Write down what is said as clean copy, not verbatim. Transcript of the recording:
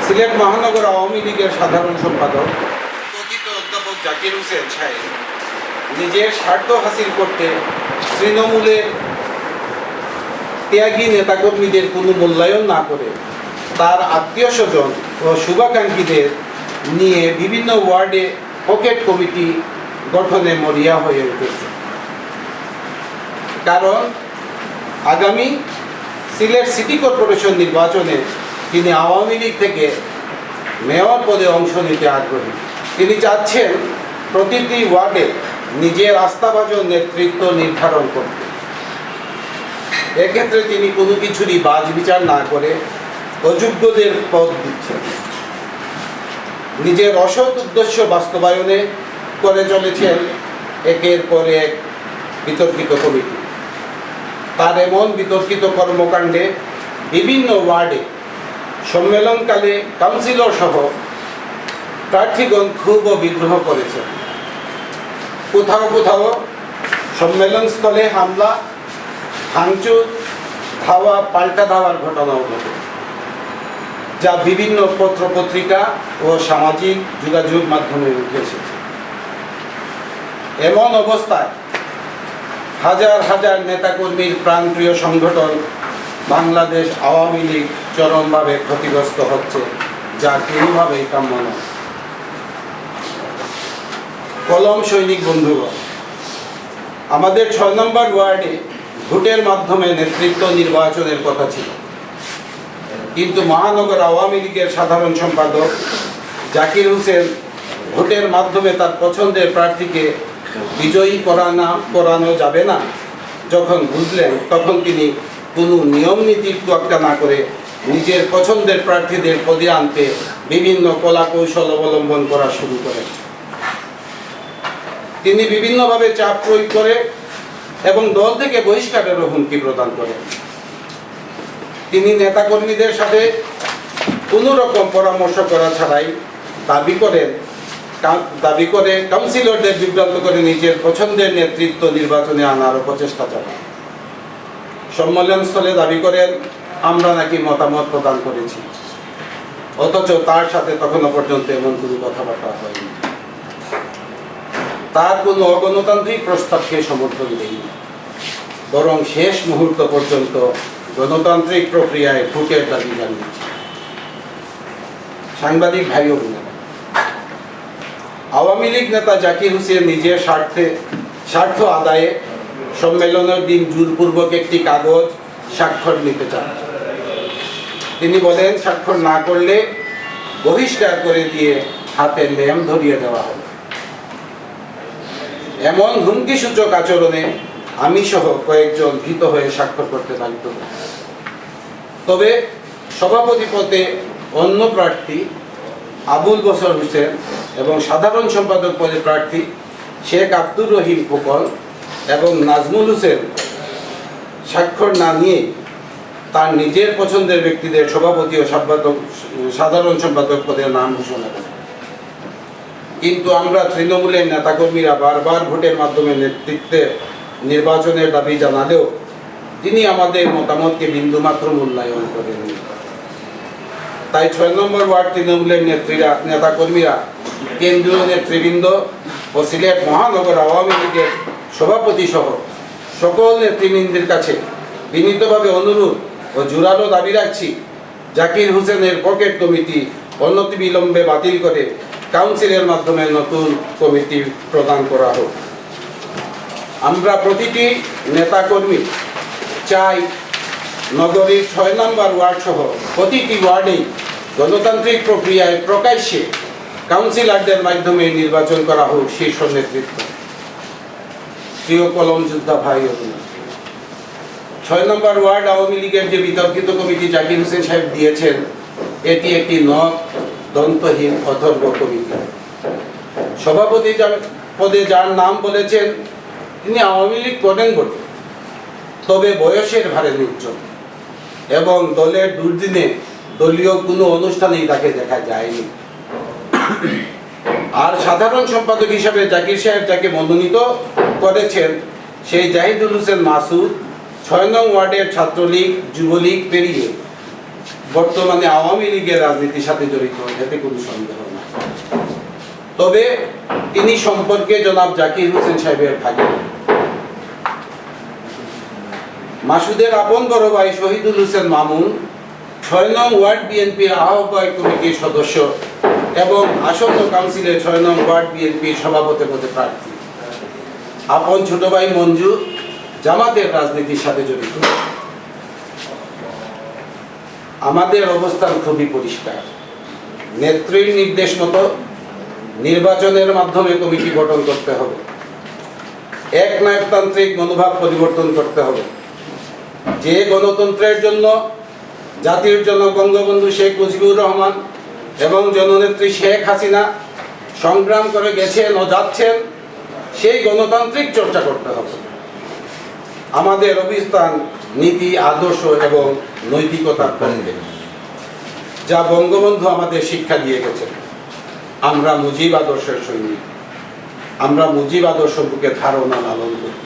সিলেট মহানগর আওয়ামী লীগের সাধারণ সম্পাদক কথিত অধ্যাপক জাকির হোসেন সাহেব নিজের স্বার্থ হাসিল করতে তৃণমূলের ত্যাগী নেতাকর্মীদের কোনো মূল্যায়ন না করে তার আত্মীয় স্বজন ও শুভাকাঙ্ক্ষীদের নিয়ে বিভিন্ন ওয়ার্ডে পকেট কমিটি গঠনে মরিয়া হয়ে উঠেছে। কারণ আগামী সিলেট সিটি কর্পোরেশন নির্বাচনে তিনি আওয়ামী লীগ থেকে মেয়র পদে অংশ নিতে আগ্রহী। তিনি চাচ্ছেন প্রতিটি ওয়ার্ডে নিজের আস্থাভাজন নেতৃত্ব নির্ধারণ করতে। এক্ষেত্রে তিনি কোনো কিছুরই বাজ বিচার না করে অযোগ্যদের পদ দিচ্ছেন। নিজের অসৎ উদ্দেশ্য বাস্তবায়নে করে চলেছেন একের পর এক বিতর্কিত কমিটি। তার এমন বিতর্কিত কর্মকাণ্ডে বিভিন্ন ওয়ার্ডে সম্মেলনকালে কাউন্সিলর সহ প্রার্থীগণ খুব বিদ্রোহ করেছেন। কোথাও কোথাও সম্মেলনস্থলে হামলা, ভাঙচুর, ধাওয়া, পাল্টা ধাওয়ার ঘটনাও ঘটে, যা বিভিন্ন পত্রপত্রিকা ও সামাজিক যোগাযোগ মাধ্যমে উঠে এসেছে। এমন অবস্থায় হাজার হাজার নেতাকর্মীর প্রাণপ্রিয় সংগঠন বাংলাদেশ আওয়ামী লীগ চরমভাবে ক্ষতিগ্রস্ত হচ্ছে, যা কোনোভাবেই কাম্য নয়। কলম সৈনিক বন্ধুগণ, আমাদের ৬ নম্বর ওয়ার্ডে ভোটের মাধ্যমে নেতৃত্ব নির্বাচনের কথা ছিল, কিন্তু মহানগর আওয়ামী লীগের সাধারণ সম্পাদক জাকির হোসেন ভোটের মাধ্যমে তার পছন্দের প্রার্থীকে বিজয়ী করানো যাবে না যখন বুঝলেন, তখন তিনি কোনো নিয়ম নীতির তোয়াক্কা না করে নিজের পছন্দের প্রার্থীদের পদে আনতে বিভিন্ন কলা কৌশল অবলম্বন করা শুরু করেন। তিনি বিভিন্নভাবে চাপ প্রয়োগ করে এবং দল থেকে বহিষ্কারেরও হুমকি প্রদান করেন। তিনি নেতাকর্মীদের সাথে কোনো রকম পরামর্শ করা ছাড়াই দাবি করে কাউন্সিলরদের বিভ্রান্ত করে নিজের পছন্দের নেতৃত্ব নির্বাচনে আনার প্রচেষ্টা চালান। সম্মেলনস্থলে দাবি করেন আমরা নাকি মতামত প্রদান করেছি, অথচ তার সাথে তখনও পর্যন্ত এমন কোনো কথাবার্তা হয়নি। তার কোনো অগণতান্ত্রিক প্রস্তাবকে সমর্থন দেয়নি, বরং শেষ মুহূর্ত পর্যন্ত গণতান্ত্রিক প্রক্রিয়ায় ভোটের দাবি জানিয়েছে। সাংবাদিক ভাই ও বোনেরা, আওয়ামী লীগ নেতা জাকির হোসেন নিজের স্বার্থ আদায়ে সম্মেলনের দিন জোরপূর্বক একটি কাগজ স্বাক্ষর নিতে চান। তিনি বলেন স্বাক্ষর না করলে বহিষ্কার করে দিয়ে হাতে লেম ধরিয়ে দেওয়া হবে। এমন হুমকিসূচক আচরণে আমি সহ কয়েকজন ভীত হয়ে স্বাক্ষর করতে বাধ্য হই। তবে সভাপতি পদে অন্য প্রার্থী আবুল বসর হোসেন এবং সাধারণ সম্পাদক পদে প্রার্থী শেখ আব্দুর রহিম খোকন এবং নাজমুল হোসেন স্বাক্ষর না নিয়ে তার নিজের পছন্দের ব্যক্তিদের সভাপতি ও সাধারণ সম্পাদক পদের নাম ঘোষণা করেন। কিন্তু আমরা তৃণমূলের নেতাকর্মীরা বারবার ভোটের মাধ্যমে নেতৃত্বে নির্বাচনের দাবি জানালেও তিনি আমাদের মতামতকে বিন্দুমাত্র মূল্যায়ন করেননি। তাই ৬ নম্বর ওয়ার্ড তৃণমূলের নেতাকর্মীরা, কেন্দ্রীয় নেতৃবৃন্দ ও সিলেট মহানগর আওয়ামী লীগের সভাপতি সহ সকল নেতৃবৃন্দের কাছে বিনীতভাবে অনুরোধ ও জোরালো দাবি রাখছি, জাকির হোসেনের পকেট কমিটি অনতিবিলম্বে বাতিল করে কাউন্সিলের মাধ্যমে নতুন কমিটি প্রদান করা হোক। আমরা প্রতিটি নেতাকর্মী চাই নগরীর ৬ নম্বর ওয়ার্ড সহ প্রতিটি ওয়ার্ডেই গণতান্ত্রিক প্রক্রিয়ায় প্রকাশ্যে কাউন্সিলরদের মাধ্যমে নির্বাচন করা হোক শীর্ষ নেতৃত্ব। প্রিয় কলম যোদ্ধা ভাই ও বোন, ৬ নম্বর ওয়ার্ড আওয়ামী লীগের যে বিতর্কিত কমিটি জাকির হোসেন সাহেব দিয়েছেন, এটি একটি দন্তহীন অথর্ব কমিটি। সভাপতি পদে যার নাম বলেছেন তিনি আওয়ামী লীগ করেন বটে, তবে বয়সের ভারে উজ্জ্বল এবং দলের দুর্দিনে দলীয় কোনো অনুষ্ঠানেই তাকে দেখা যায়নি। আর সাধারণ সম্পাদক হিসাবে জাকির সাহেব যাকে মনোনীত করেছেন সেই জাহিদুল হোসেন মাসুদ ৬ নং ওয়ার্ডের ছাত্রলীগ যুবলীগ পেরিয়ে বর্তমানে আওয়ামী লীগের রাজনীতির সাথে জড়িত, এতে কোনো সন্দেহ না। তবে তিনি সম্পর্কে জনাব জাকির হোসেন সাহেবের ভাগিনা মাসুদের আপন বড় ভাই শহীদুল হোসেন মামুন ৬ নং ওয়ার্ড বিএনপির আহ্বায়ক কমিটির সদস্য এবং আসন্ন কাউন্সিলে ৬ নং ওয়ার্ড বিএনপির সভাপতি পদে প্রার্থী। আপন ছোট ভাই মঞ্জু জামাতের রাজনীতির সাথে জড়িত। আমাদের অবস্থান খুবই পরিষ্কার। নেত্রীর নির্দেশ মতো নির্বাচনের মাধ্যমে কমিটি গঠন করতে হবে। একনায়কতান্ত্রিক মনোভাব পরিবর্তন করতে হবে। যে গণতন্ত্রের জন্য জাতির জনক বঙ্গবন্ধু শেখ মুজিবুর রহমান এবং জননেত্রী শেখ হাসিনা সংগ্রাম করে গেছেন ও যাচ্ছেন, সেই গণতান্ত্রিক চর্চা করতে হবে। আমাদের অবস্থান নীতি, আদর্শ এবং নৈতিকতার পক্ষে, যা বঙ্গবন্ধু আমাদের শিক্ষা দিয়ে গেছেন। আমরা মুজিব আদর্শের সৈনিক। আমরা মুজিব আদর্শ বুকে ধারণা লালন করি।